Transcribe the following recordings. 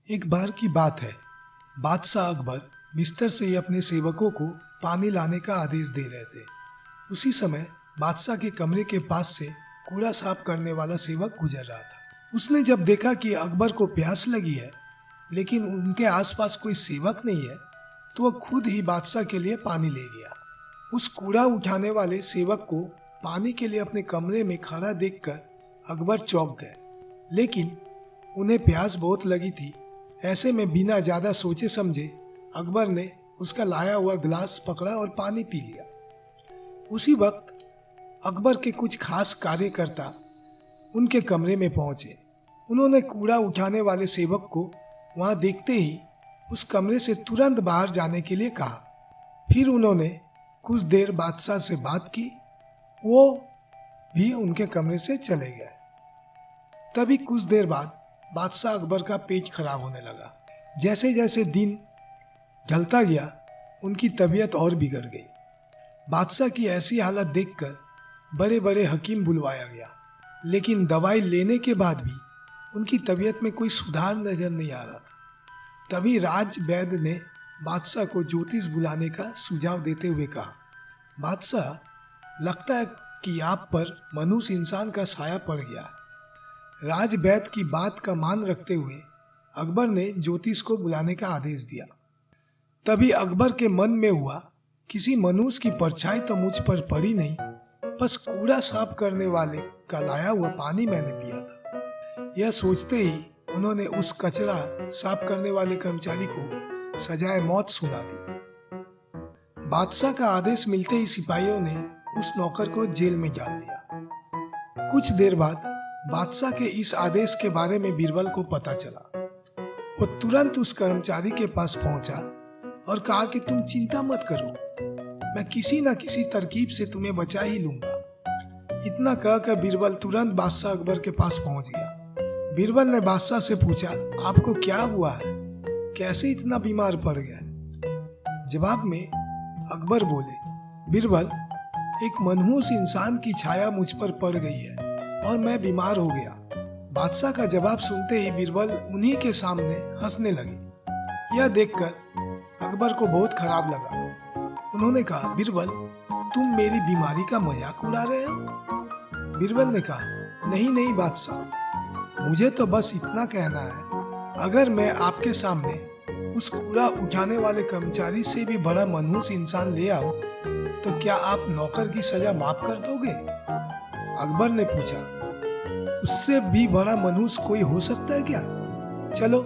एक बार की बात है। बादशाह अकबर बिस्तर से ही अपने सेवकों को पानी लाने का आदेश दे रहे थे। उसी समय बादशाह के कमरे के पास से कूड़ा साफ करने वाला सेवक गुजर रहा था। उसने जब देखा कि अकबर को प्यास लगी है लेकिन उनके आसपास कोई सेवक नहीं है, तो वह खुद ही बादशाह के लिए पानी ले गया। उस कूड़ा उठाने वाले सेवक को पानी के लिए अपने कमरे में खड़ा देखकर अकबर चौंक गए, लेकिन उन्हें प्यास बहुत लगी थी। ऐसे में बिना ज्यादा सोचे समझे अकबर ने उसका लाया हुआ गिलास पकड़ा और पानी पी लिया। उसी वक्त अकबर के कुछ खास कार्यकर्ता उनके कमरे में पहुंचे। उन्होंने कूड़ा उठाने वाले सेवक को वहां देखते ही उस कमरे से तुरंत बाहर जाने के लिए कहा। फिर उन्होंने कुछ देर बादशाह से बात की, वो भी उनके कमरे से चले गए। तभी कुछ देर बाद बादशाह अकबर का पेट खराब होने लगा। जैसे जैसे दिन ढलता गया उनकी तबीयत और बिगड़ गई। बादशाह की ऐसी हालत देखकर बड़े बड़े हकीम बुलवाया गया, लेकिन दवाई लेने के बाद भी उनकी तबीयत में कोई सुधार नजर नहीं आ रहा था। तभी राज वैद्य ने बादशाह को ज्योतिष बुलाने का सुझाव देते हुए कहा, बादशाह, लगता है कि आप पर मनुष्य इंसान का साया पड़ गया है। राज वैद्य की बात का मान रखते हुए अकबर ने ज्योतिष को बुलाने का आदेश दिया। तभी अकबर के मन में हुआ, किसी मनुष्य की परछाई तो मुझ पर पड़ी नहीं, बस कूड़ा साफ करने वाले का लाया हुआ पानी मैंने पिया था। यह सोचते ही उन्होंने उस कचरा साफ करने वाले कर्मचारी को सजाए मौत सुना दी। बादशाह का आदेश मिलते ही सिपाहियों ने उस नौकर को जेल में डाल दिया। कुछ देर बाद बादशाह के इस आदेश के बारे में बीरबल को पता चला। वो तुरंत उस कर्मचारी के पास पहुंचा और कहा कि तुम चिंता मत करो, मैं किसी न किसी तरकीब से तुम्हें बचा ही लूंगा। इतना कहकर बीरबल तुरंत बादशाह अकबर के पास पहुंच गया। बीरबल ने बादशाह से पूछा, आपको क्या हुआ है, कैसे इतना बीमार पड़ गया? जवाब में अकबर बोले, बीरबल, एक मनहूस इंसान की छाया मुझ पर पड़ गई है और मैं बीमार हो गया। बादशाह का जवाब सुनते ही बीरबल उन्हीं के सामने हंसने लगे। यह देखकर अकबर को बहुत खराब लगा। उन्होंने कहा, बीरबल, तुम मेरी बीमारी का मजाक उड़ा रहे हो? बीरबल ने कहा, नहीं नहीं बादशाह, मुझे तो बस इतना कहना है, अगर मैं आपके सामने उस कूड़ा उठाने वाले कर्मचारी से भी बड़ा मनहूस इंसान ले आऊं, तो क्या आप नौकर की सजा माफ कर दोगे? अकबर ने पूछा, उससे भी बड़ा मनुष्य कोई हो सकता है क्या? चलो,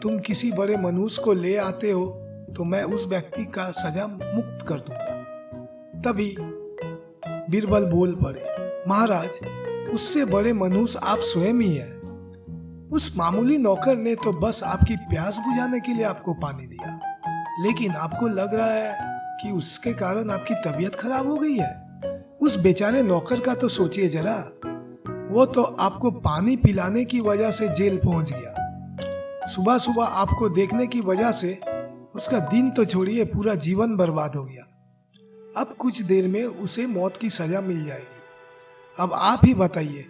तुम किसी बड़े मनुष्य को ले आते हो तो मैं उस व्यक्ति का सजा मुक्त कर दूंगा। तभी बीरबल बोल पड़े, महाराज, उससे बड़े मनुष्य आप स्वयं ही हैं। उस मामूली नौकर ने तो बस आपकी प्यास बुझाने के लिए आपको पानी दिया, लेकिन आपको लग रहा है कि उसके कारण आपकी तबीयत खराब हो गई है। उस बेचारे नौकर का तो सोचिए जरा, वो तो आपको पानी पिलाने की वजह से जेल पहुंच गया। सुबह सुबह आपको देखने की वजह से उसका दिन तो छोड़िए, पूरा जीवन बर्बाद हो गया। अब कुछ देर में उसे मौत की सजा मिल जाएगी। अब आप ही बताइए,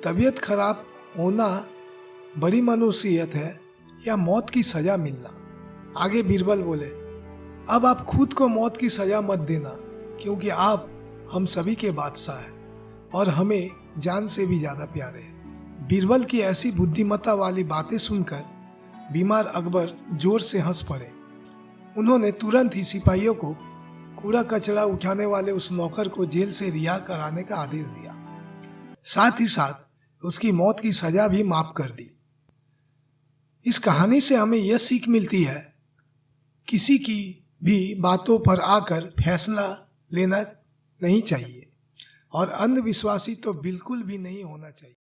तबीयत खराब होना बड़ी मनुष्यत है या मौत की सजा मिलना? आगे बीरबल बोले, अब आप खुद को मौत की सजा मत देना, क्योंकि आप हम सभी के बादशाह हैं और हमें जान से भी ज्यादा प्यारे हैं। बीरबल की ऐसी बुद्धिमत्ता वाली बातें सुनकर बीमार अकबर जोर से हंस पड़े। उन्होंने तुरंत ही सिपाहियों को कूड़ा कचरा उठाने वाले उस नौकर को जेल से रिहा कराने का आदेश दिया। साथ ही साथ उसकी मौत की सजा भी माफ कर दी। इस कहानी से हमें यह सीख मिलती है, किसी की भी बातों पर आकर फैसला लेना नहीं चाहिए और अंधविश्वासी तो बिल्कुल भी नहीं होना चाहिए।